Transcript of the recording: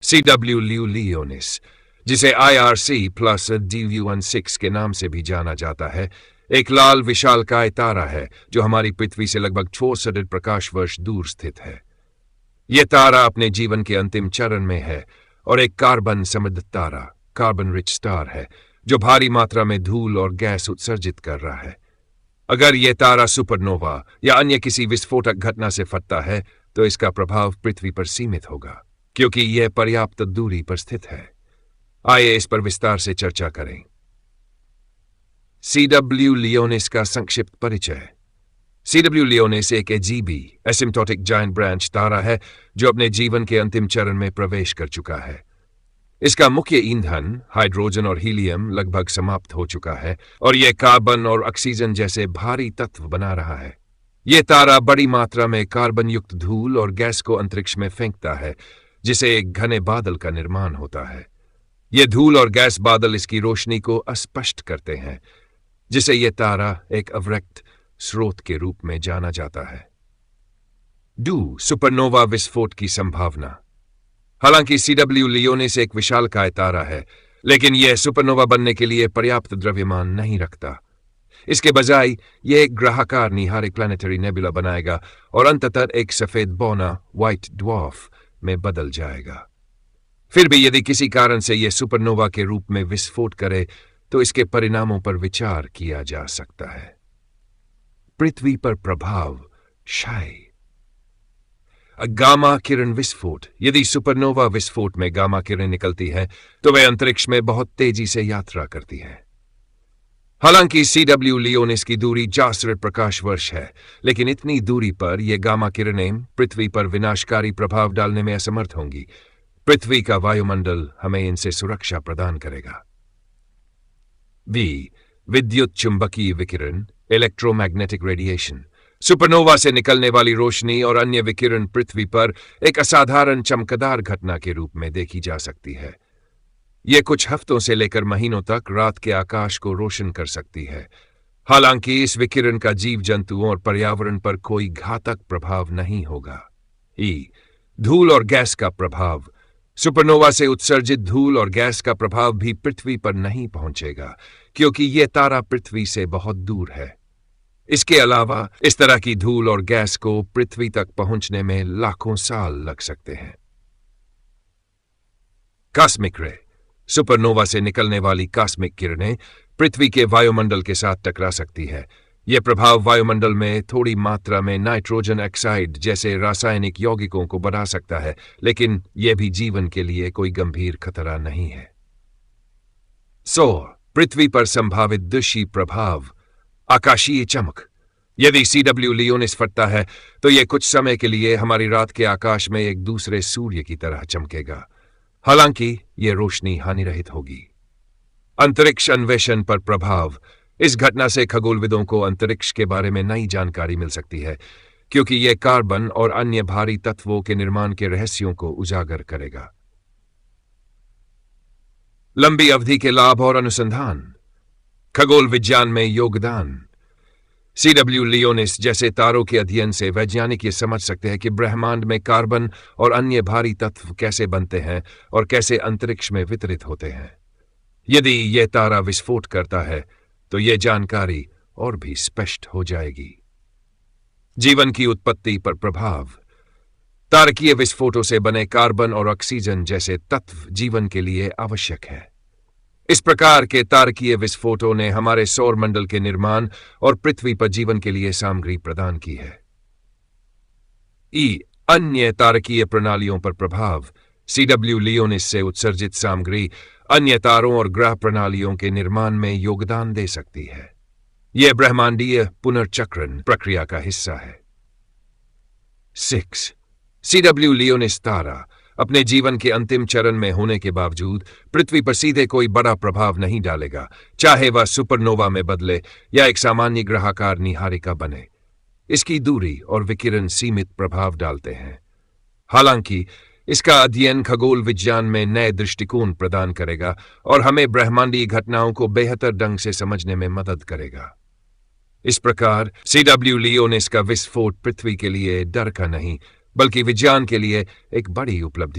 CW Leonis, जिसे IRC plus DV16 के नाम से भी जाना जाता है, एक लाल विशालकाय तारा है जो हमारी पृथ्वी से लगभग 64 प्रकाश वर्ष दूर स्थित है। यह तारा अपने जीवन के अंतिम चरण में है और एक कार्बन समृद्ध तारा, कार्बन रिच स्टार है, जो भारी मात्रा में धूल और गैस उत्सर्जित कर रहा है। अगर यह तारा सुपरनोवा या अन्य किसी विस्फोटक घटना से फटता है तो इसका प्रभाव पृथ्वी पर सीमित होगा, क्योंकि यह पर्याप्त दूरी पर स्थित है। आइए इस पर विस्तार से चर्चा करें। CW Leonis का संक्षिप्त परिचय। CW Leonis एक अजीबी एसिम्प्टोटिक जायंट ब्रांच तारा है जो अपने जीवन के अंतिम चरण में प्रवेश कर चुका है। इसका मुख्य ईंधन हाइड्रोजन और हीलियम लगभग समाप्त हो चुका है और यह कार्बन और ऑक्सीजन जैसे भारी तत्व बना रहा है। यह तारा बड़ी मात्रा में कार्बन युक्त धूल और गैस को अंतरिक्ष में फेंकता है, जिसे एक घने बादल का निर्माण होता है। यह धूल और गैस बादल इसकी रोशनी को अस्पष्ट करते हैं, जिसे यह तारा एक अवरक्त स्रोत के रूप में जाना जाता है। सुपरनोवा विस्फोट की संभावना। हालांकि CW Leonis एक विशालकाय तारा है, लेकिन यह सुपरनोवा बनने के लिए पर्याप्त द्रव्यमान नहीं रखता। इसके बजाय यह एक ग्रहाकार निहारिक प्लैनेटरी नेबुला बनाएगा और अंततः एक सफेद बौना व्हाइट ड्वार्फ में बदल जाएगा। फिर भी यदि किसी कारण से यह सुपरनोवा के रूप में विस्फोट करे तो इसके परिणामों पर विचार किया जा सकता है। पृथ्वी पर प्रभाव, क्षय। गामा किरण विस्फोट। यदि सुपरनोवा विस्फोट में गामा किरण निकलती है तो वह अंतरिक्ष में बहुत तेजी से यात्रा करती है। हालांकि CW Leonis की दूरी 64 प्रकाश वर्ष है, लेकिन इतनी दूरी पर यह गामा किरणें पृथ्वी पर विनाशकारी प्रभाव डालने में असमर्थ होंगी। पृथ्वी का वायुमंडल हमें इनसे सुरक्षा प्रदान करेगा। विद्युत चुंबकीय विकिरण, इलेक्ट्रोमैग्नेटिक रेडिएशन। सुपरनोवा से निकलने वाली रोशनी और अन्य विकिरण पृथ्वी पर एक असाधारण चमकदार घटना के रूप में देखी जा सकती है। यह कुछ हफ्तों से लेकर महीनों तक रात के आकाश को रोशन कर सकती है। हालांकि इस विकिरण का जीव जंतुओं और पर्यावरण पर कोई घातक प्रभाव नहीं होगा। धूल और गैस का प्रभाव। सुपरनोवा से उत्सर्जित धूल और गैस का प्रभाव भी पृथ्वी पर नहीं पहुंचेगा, क्योंकि यह तारा पृथ्वी से बहुत दूर है। इसके अलावा इस तरह की धूल और गैस को पृथ्वी तक पहुंचने में लाखों साल लग सकते हैं। कॉस्मिक रे। सुपरनोवा से निकलने वाली कॉस्मिक किरणें पृथ्वी के वायुमंडल के साथ टकरा सकती है। यह प्रभाव वायुमंडल में थोड़ी मात्रा में नाइट्रोजन ऑक्साइड जैसे रासायनिक यौगिकों को बढ़ा सकता है, लेकिन यह भी जीवन के लिए कोई गंभीर खतरा नहीं है। पृथ्वी पर संभावित दृश्य प्रभाव। आकाशीय चमक। यदि CW Leonis फटता है तो यह कुछ समय के लिए हमारी रात के आकाश में एक दूसरे सूर्य की तरह चमकेगा। हालांकि यह रोशनी हानिरहित होगी। अंतरिक्ष अन्वेषण पर प्रभाव। इस घटना से खगोलविदों को अंतरिक्ष के बारे में नई जानकारी मिल सकती है, क्योंकि यह कार्बन और अन्य भारी तत्वों के निर्माण के रहस्यों को उजागर करेगा। लंबी अवधि के लाभ और अनुसंधान। खगोल विज्ञान में योगदान। CW Leonis जैसे तारों के अध्ययन से वैज्ञानिक ये समझ सकते हैं कि ब्रह्मांड में कार्बन और अन्य भारी तत्व कैसे बनते हैं और कैसे अंतरिक्ष में वितरित होते हैं। यदि यह तारा विस्फोट करता है तो यह जानकारी और भी स्पष्ट हो जाएगी। जीवन की उत्पत्ति पर प्रभाव। तारकीय विस्फोटों से बने कार्बन और ऑक्सीजन जैसे तत्व जीवन के लिए आवश्यक है। इस प्रकार के तारकीय विस्फोटों ने हमारे सौर मंडल के निर्माण और पृथ्वी पर जीवन के लिए सामग्री प्रदान की है। अन्य तारकीय प्रणालियों पर प्रभाव। CW Leonis से उत्सर्जित सामग्री अन्य तारों और ग्रह प्रणालियों के निर्माण में योगदान दे सकती है। यह ब्रह्मांडीय पुनर्चक्रण प्रक्रिया का हिस्सा है। CW Leonis तारा अपने जीवन के अंतिम चरण में होने के बावजूद पृथ्वी पर सीधे कोई बड़ा प्रभाव नहीं डालेगा, चाहे वह सुपरनोवा में बदले या एक सामान्य ग्रहाकार निहारिका बने। इसकी दूरी और विकिरण सीमित प्रभाव डालते हैं। हालांकि इसका अध्ययन खगोल विज्ञान में नए दृष्टिकोण प्रदान करेगा और हमें ब्रह्मांडीय घटनाओं को बेहतर ढंग से समझने में मदद करेगा। इस प्रकार CW Leonis का विस्फोट पृथ्वी के लिए डर का नहीं, बल्कि विज्ञान के लिए एक बड़ी उपलब्धि